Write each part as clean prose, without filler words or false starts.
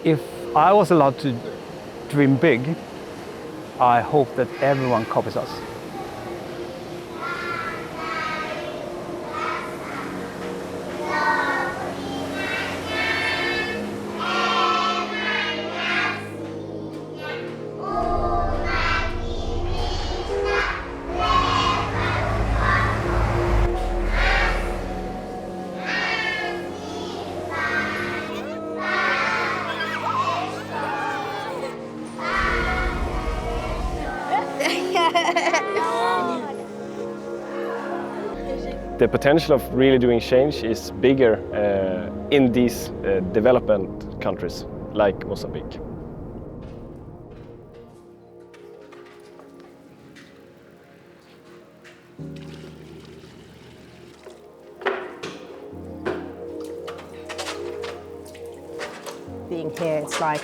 If I was allowed to dream big, I hope that everyone copies us. The potential of really doing change is bigger in these development countries like Mozambique. Being here, it's like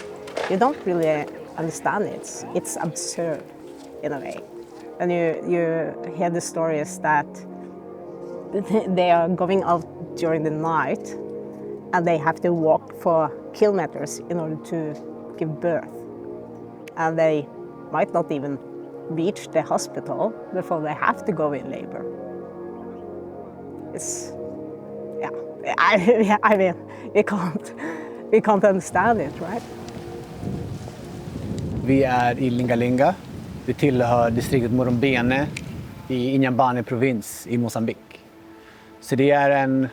you don't really understand it. It's absurd in a way. And you hear the stories that they are going out during the night and they have to walk for kilometers in order to give birth. And they might not even reach the hospital before they have to go in labor. It's, yeah, I mean, we can't understand it, right? Vi är i Linga. Vi tillhör distriktet Mozambique i Inhambane-provins i Mozambique. Så det är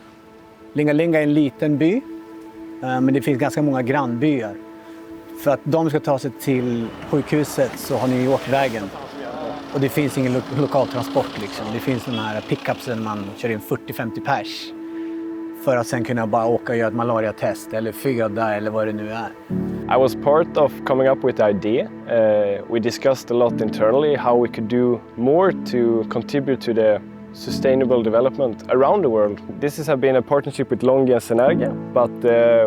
Linga är en liten by, men det finns ganska många grannbyar. För att de ska ta sig till sjukhuset så har New York-vägen. Och det finns ingen lokal transport liksom. Det finns de här pickupsen man kör in 40-50 pers. För att sen kunna bara åka och göra ett malaria-test eller föda eller vad det nu är. I was part of coming up with the idea. We discussed a lot internally how we could do more to contribute to the sustainable development around the world. This has been a partnership with Linga and Senergia, but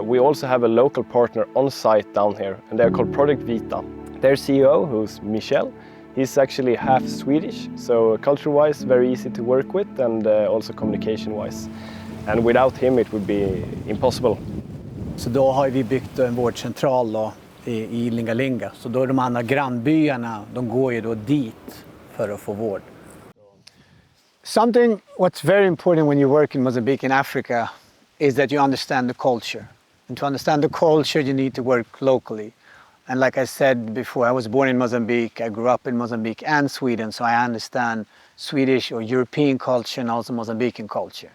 we also have a local partner on site down here, and they're called Project Vita. Their CEO, who's Michel, he's actually half Swedish, so culture-wise very easy to work with and also communication-wise. And without him it would be impossible. Så då har vi byggt en vårdcentral då, i Linga. Så då är de andra grannbyarna, de går ju då dit för att få vård. Something what's very important when you work in Mozambique in Africa is that you understand the culture. And to understand the culture you need to work locally. And like I said before, I was born in Mozambique, I grew up in Mozambique and Sweden, so I understand Swedish or European culture and also Mozambican culture.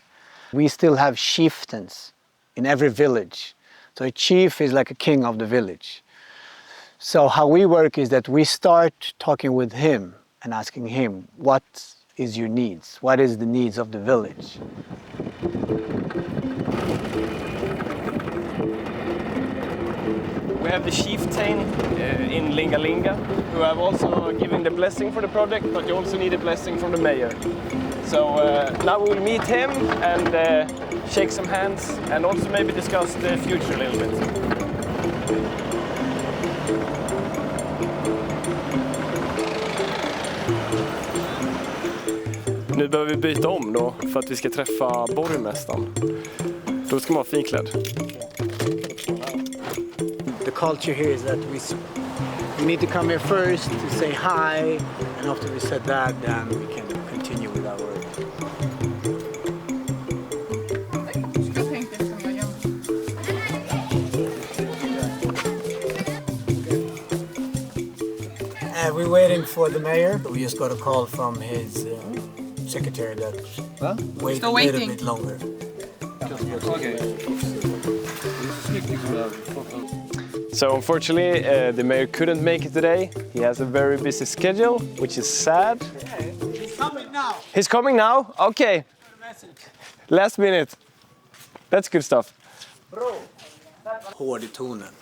We still have chieftains in every village. So a chief is like a king of the village. So how we work is that we start talking with him and asking him, what is your needs? What is the needs of the village? We have the chieftain in Linga, who have also given the blessing for the project, but you also need a blessing from the mayor. So now we will meet him and shake some hands and also maybe discuss the future a little bit. Nu behöver vi byta om då för att vi ska träffa borgmästaren. Då ska man vara finklädd. The culture here is that we need to come here first to say hi, and after we said that, then we can continue with our work. We're waiting for the mayor. We just got a call from his secretary that wait a little bit longer. So unfortunately, the mayor couldn't make it today. He has a very busy schedule, which is sad. He's coming now. He's coming now? Okay. Last minute. That's good stuff. Hård i tonen.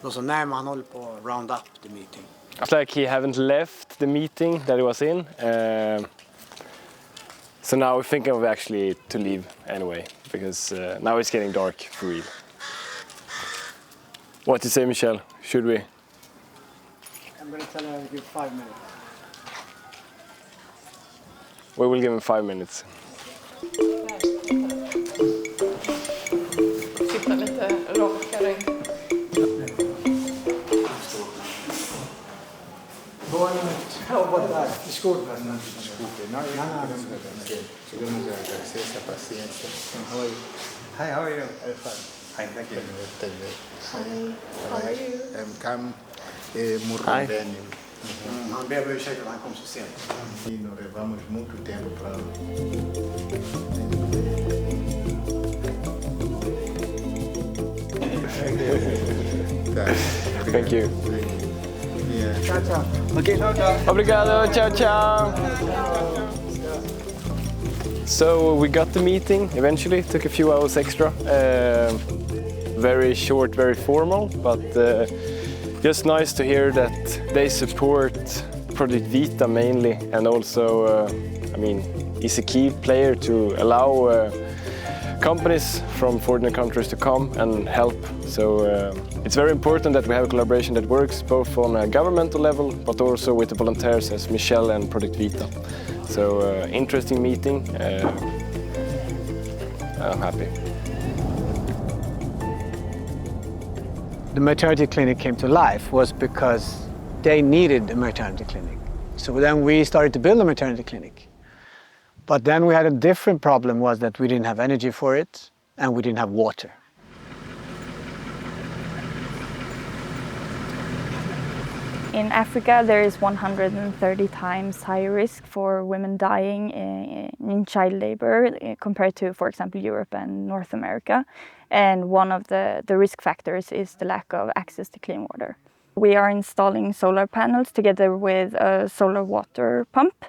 Och så när man håller på att round up the meeting. It's like he haven't left the meeting that he was in. So now we're thinking of actually to leave anyway, because now it's getting dark for real. What do you say, Michel? Should we? I'm going to tell him to give 5 minutes. We will give him 5 minutes. Sitta lite rakare. Desculpa. Desculpe, não, podemos agradecer essa paciência. Hi, how are you? I'm fine. Hi, thank you. How are you? Cam Murrondene. Han ber om ursäkt att han kom så sent. E nós levamos muito tempo para. Thank you. Yeah. Ciao, ciao. Okay, ciao, ciao. Obrigado, ciao ciao. So we got the meeting eventually. It took a few hours extra. Very short, very formal, but just nice to hear that they support Project Vita mainly, and also, I mean, he's a key player to allow companies from foreign countries to come and help. So it's very important that we have a collaboration that works both on a governmental level, but also with the volunteers as Michelle and Project Vita. So interesting meeting. I'm happy. The maternity clinic came to life was because they needed a maternity clinic. So then we started to build a maternity clinic. But then we had a different problem, was that we didn't have energy for it and we didn't have water. In Africa, there is 130 times higher risk for women dying in child labor compared to, for example, Europe and North America. And one of the risk factors is the lack of access to clean water. We are installing solar panels together with a solar water pump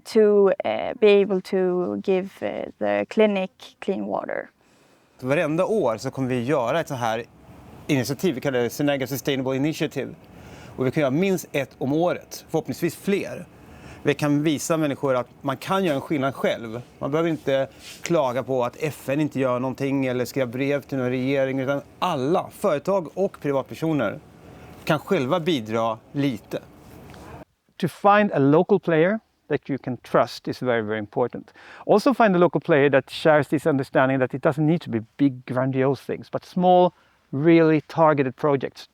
to be able to give the clinic clean water. Varenda år så kommer vi göra ett så här initiativ, vi kallar det Senergia Sustainable Initiative. Och vi kan göra minst ett om året, förhoppningsvis fler. Vi kan visa människor att man kan göra en skillnad själv. Man behöver inte klaga på att FN inte gör någonting eller skriva brev till någon regering, utan alla, företag och privatpersoner, kan själva bidra lite. To find a local player that you can trust is very, very important. Also find a local player that shares this understanding that it doesn't need to be big, grandiose things, but small, really targeted projects.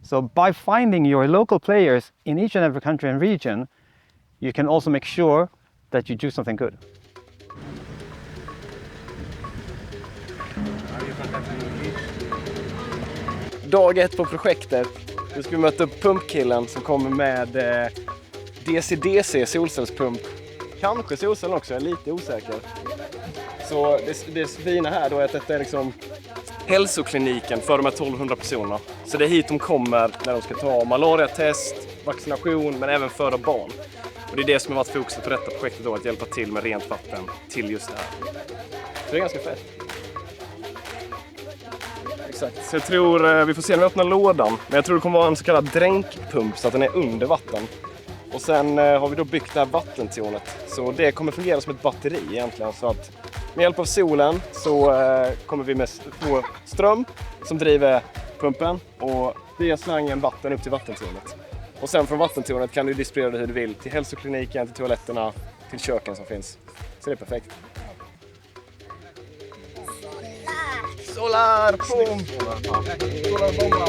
So by finding your local players in each and every country and region, you can also make sure that you do something good. Dag ett på projektet. Nu ska vi möta upp pumpkillen som kommer med DC-DC solcellspump. Kanske solcellen också, jag är lite osäker. Så det fina här då är att detta är liksom hälsokliniken för de här 1200 personerna. Så det är hit de kommer när de ska ta malariatest, vaccination, men även föda barn. Och det är det som har varit fokuset på detta projektet då, att hjälpa till med rent vatten till just det här. Så det är ganska fett. Exakt, så jag tror, vi får se när vi öppnar lådan, men jag tror det kommer vara en så kallad dränkpump så att den är under vatten. Och sen har vi då byggt det här vattentornet, så det kommer fungera som ett batteri egentligen, så att med hjälp av solen så kommer vi få ström som driver pumpen och via slangen vatten upp till vattentornet. Och sen från vattentornet kan du distribuera det hur du vill till hälsokliniken, till toaletterna, till köken som finns. Så det är perfekt. Solar! Boom! Solarbomba!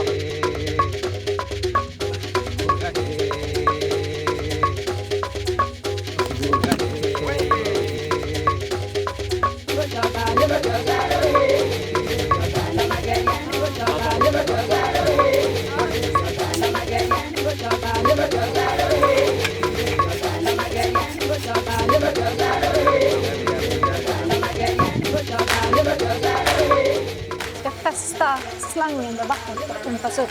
Ska fästa slangen där vattnet ska pumpas upp.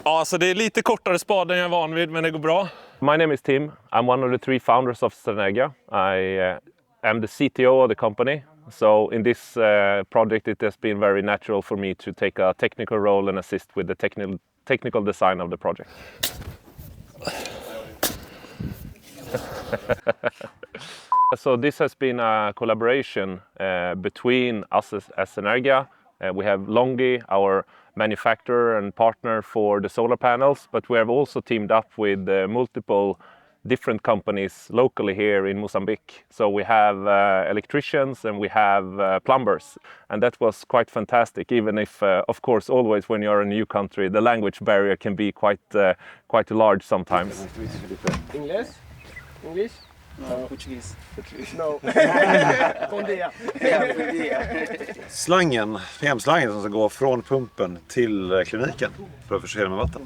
Ja, så det är lite kortare spad än jag är van vid, men det går bra. My name is Tim. I'm one of the 3 founders of Senergia. I am the CTO of the company. So in this project it has been very natural for me to take a technical role and assist with the technical design of the project. So this has been a collaboration between us as Senergia. We have Longi, our manufacturer and partner for the solar panels, but we have also teamed up with multiple different companies locally here in Mozambique. So we have electricians and we have plumbers, and that was quite fantastic, even if of course always when you're in a new country the language barrier can be quite large sometimes. English? English? No, Portuguese. No. Slangen, PM-slangen som ska gå från pumpen till kliniken för att förse med vatten.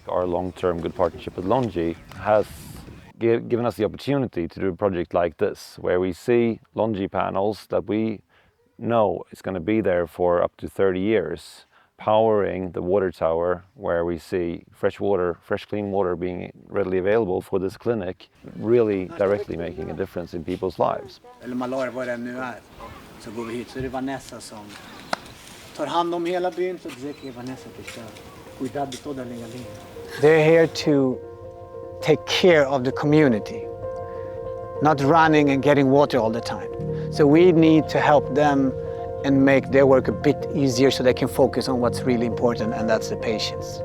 Our long-term good partnership with Longi has given us the opportunity to do a project like this, where we see Longi panels that we know is going to be there for up to 30 years, powering the water tower, where we see fresh water, fresh clean water being readily available for this clinic, really directly making a difference in people's lives. Eller malaria, vad det nu är. Så går vi hit, så är det Vanessa som tar hand om hela byn, så det är Vanessa que está cuidando toda Linga. They're here to take care of the community, not running and getting water all the time. So we need to help them and make their work a bit easier so they can focus on what's really important, and that's the patients.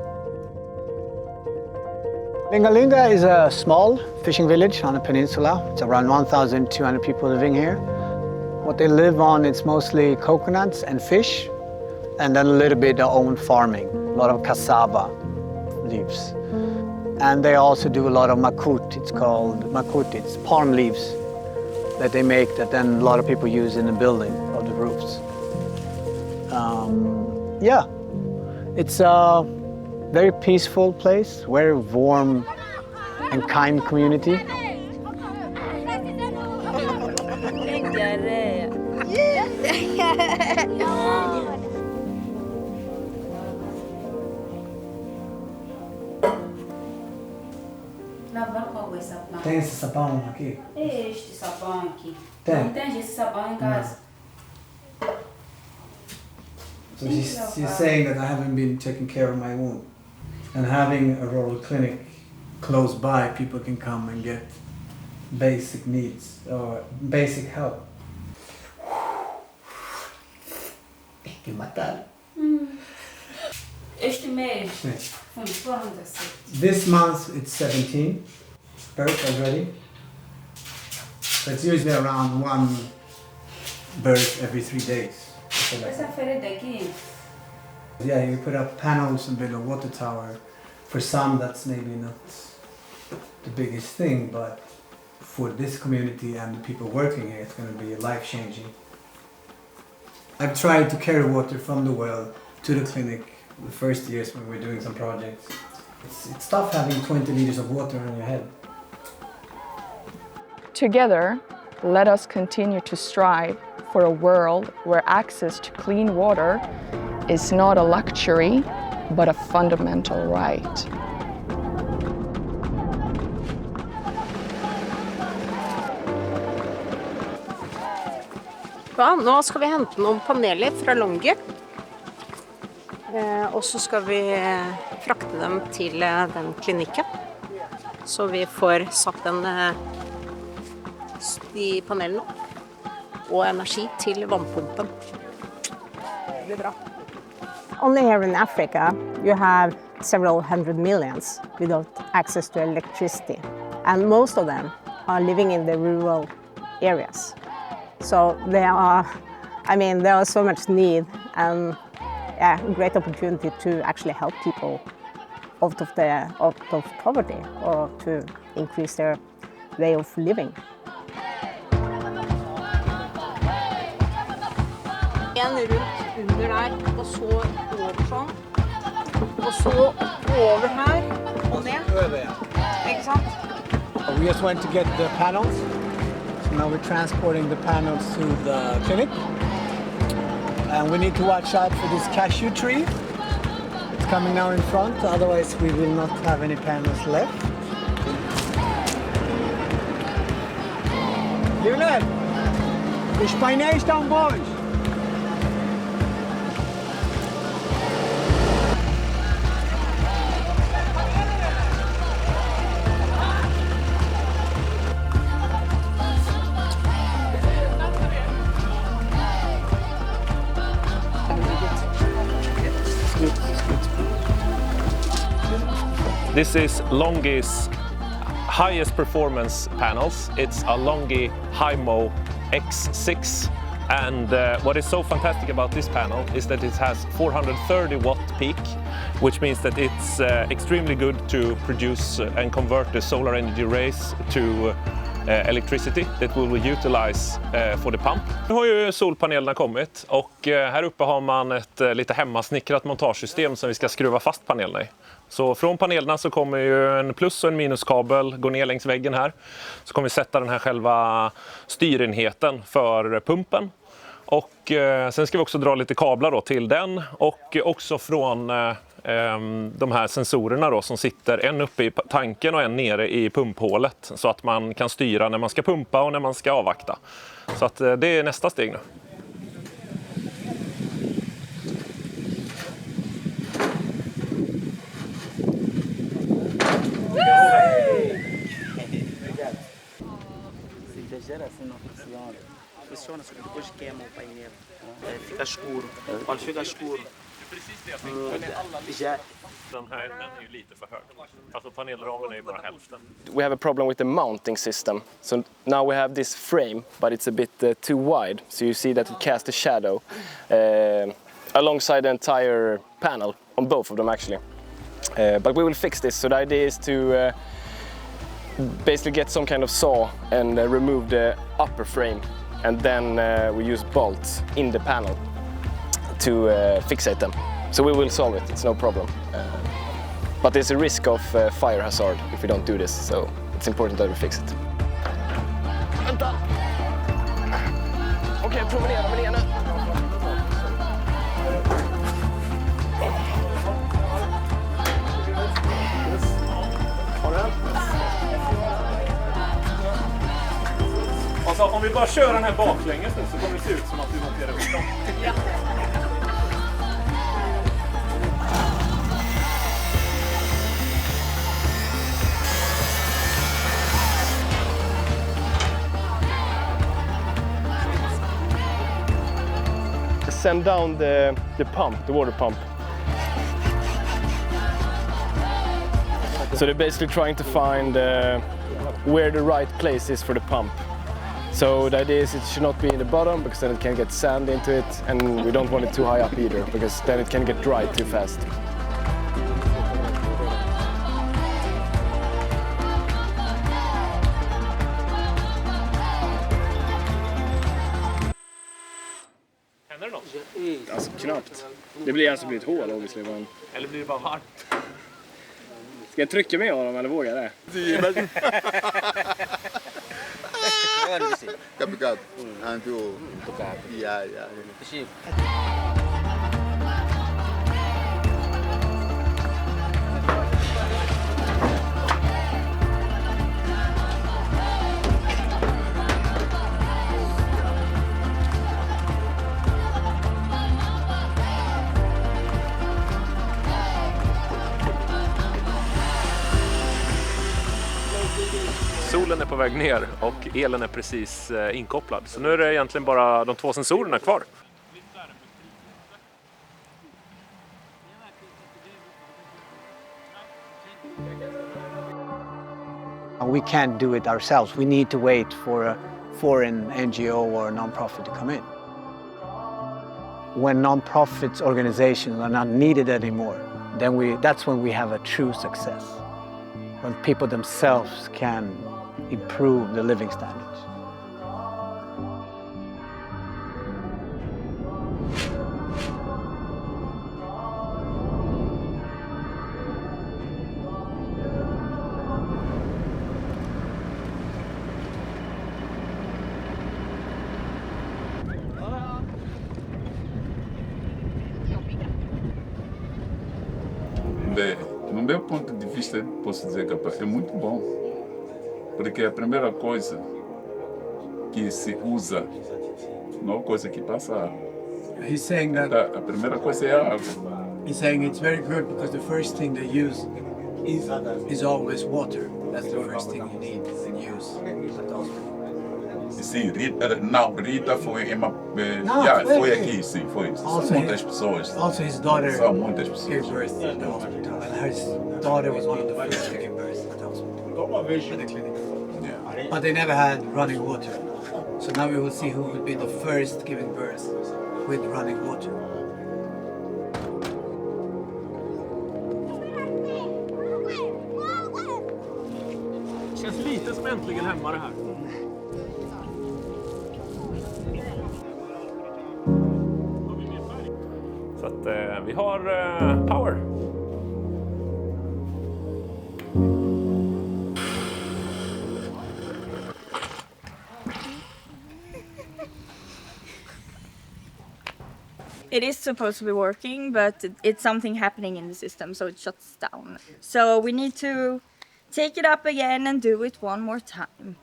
Linga is a small fishing village on the peninsula. It's around 1,200 people living here. What they live on, it's mostly coconuts and fish, and then a little bit of own farming, a lot of cassava leaves. And they also do a lot of makut. It's called makut. It's palm leaves that they make that then a lot of people use in the building of the roofs. Yeah, it's a very peaceful place, very warm and kind community. Tem esse sabão aqui? É este sabão aqui. Tem. Não tem esse sabão em casa. So she's saying that I haven't been taking care of my wound. And having a rural clinic close by, people can come and get basic needs or basic help. Que matar. Este mês foi quantas? This month it's 17 births already. So it's usually around one birth every 3 days. Essa feira daqui. Yeah, you put up panels and build a water tower. For some that's maybe not the biggest thing, but for this community and the people working here, it's going to be life-changing. I've tried to carry water from the well to the clinic the first years when we're doing some projects. It's tough having 20 liters of water on your head. Together, let us continue to strive for a world where access to clean water is not a luxury, but a fundamental right. Ja, nå skal vi hente noen paneler fra Longi. Og så skal vi frakte dem til den klinikken. Så vi får satt de panelene og energi til vannpumpen. Det blir bra. Only here in Africa you have several hundred millions without access to electricity. And most of them are living in the rural areas. So there are so much need and great opportunity to actually help people out of poverty or to increase their way of living. En rundt under der, og så over sånn, og så over her og ned. Ikke sant? We just went to get the panels. So now we're transporting the panels to the clinic. And we need to watch out for this cashew tree. It's coming now in front, otherwise we will not have any panels left. Julian, os painéis estão bons. This is Longi's highest performance panels. It's a Longi HiMo X6. And what is so fantastic about this panel is that it has 430 watt peak, which means that it's extremely good to produce and convert the solar energy rays to electricity that we will utilize for the pump. Nu har ju solpanelerna kommit och här uppe har man ett lite hemmasnickrat montagesystem som vi ska skruva fast panelerna i. Så från panelerna så kommer ju en plus- och en minuskabel gå ner längs väggen här. Så kommer vi sätta den här själva styrenheten för pumpen. Och sen ska vi också dra lite kablar då till den och också från de här sensorerna då som sitter en uppe i tanken och en nere i pumphålet så att man kan styra när man ska pumpa och när man ska avvakta. Så att det är nästa steg nu. Funciona, só que depois queima o painel. Fica escuro. Quando fica escuro, já. Den här är ju lite för hög. Alltså panelramen är ju bara hälften. We have a problem with the mounting system. So now we have this frame, but it's a bit too wide. So you see that it casts a shadow alongside the entire panel, on both of them actually. But we will fix this. So the idea is to basically get some kind of saw and remove the upper frame. And then we use bolts in the panel to fixate them. So we will solve it, it's no problem. But there's a risk of fire hazard if we don't do this, so it's important that we fix it. Vänta! Okej, promenera med ena. Har du den? Alltså, om vi bara kör den här baklänges nu så kommer det se ut som att vi monterar upp dem. Send down the pump, the water pump. So they're basically trying to find where the right place is for the pump. So the idea is it should not be in the bottom because then it can get sand into it, and we don't want it too high up either because then it can get dry too fast. Händer det något? Alltså knappt. Det blir alltså ett hål obviously. Men... Eller blir det bara varmt? Ska jag trycka med honom eller vågar det? Capicado. Anto. Yeah. Solen är på väg ner och elen är precis inkopplad. Så nu är det egentligen bara de två sensorerna kvar. We can't do it ourselves. We need to wait for a foreign NGO or a non-profit to come in. When non-profits organizations are not needed anymore, then that's when we have a true success. When people themselves can improve the living standards. No meu ponto de vista, posso dizer que é muito bom, porque a primeira coisa que se usa não é coisa que passa. He's saying that. A primeira coisa é a água. He's saying it's very good because the first thing they use is always water. That's the first thing you need and use. Sim, Rita foi uma. Foi aqui, sim, foi. São muitas pessoas. Also, his daughter São muitas pessoas. gave birth at the hospital, and his daughter was one of the first to give birth at the hospital. for the clinic. Yeah. But they never had running water. So now we will see who will be the first giving birth with running water. Det känns lite som äntligen hemma det här. Så att vi har power. It is supposed to be working, but it's something happening in the system, so it shuts down. So we need to take it up again and do it one more time.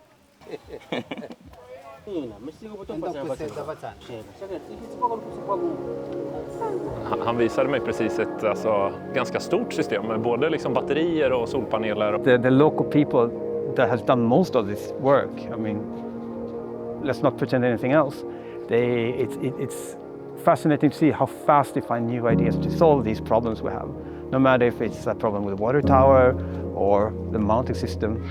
Han visade mig precis ett ganska stort system med både liksom batterier och solpaneler. The local people that has done most of this work, I mean, let's not pretend anything else. It's fascinating to see how fast they find new ideas to solve these problems we have. No matter if it's a problem with the water tower or the mounting system.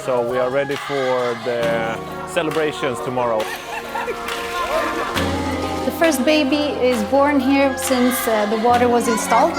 So we are ready for the celebrations tomorrow. The first baby is born here since the water was installed.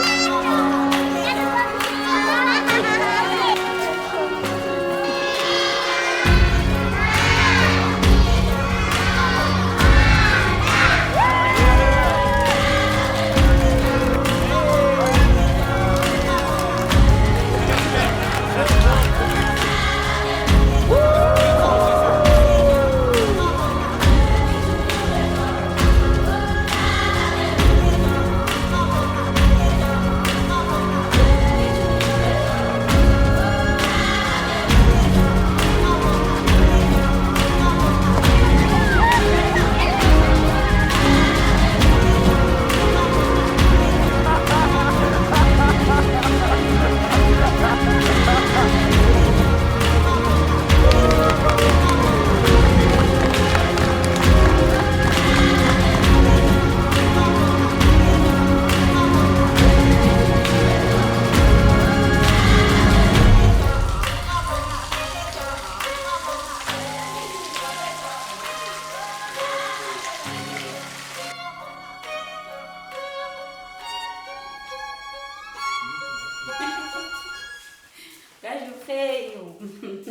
Gajo feio.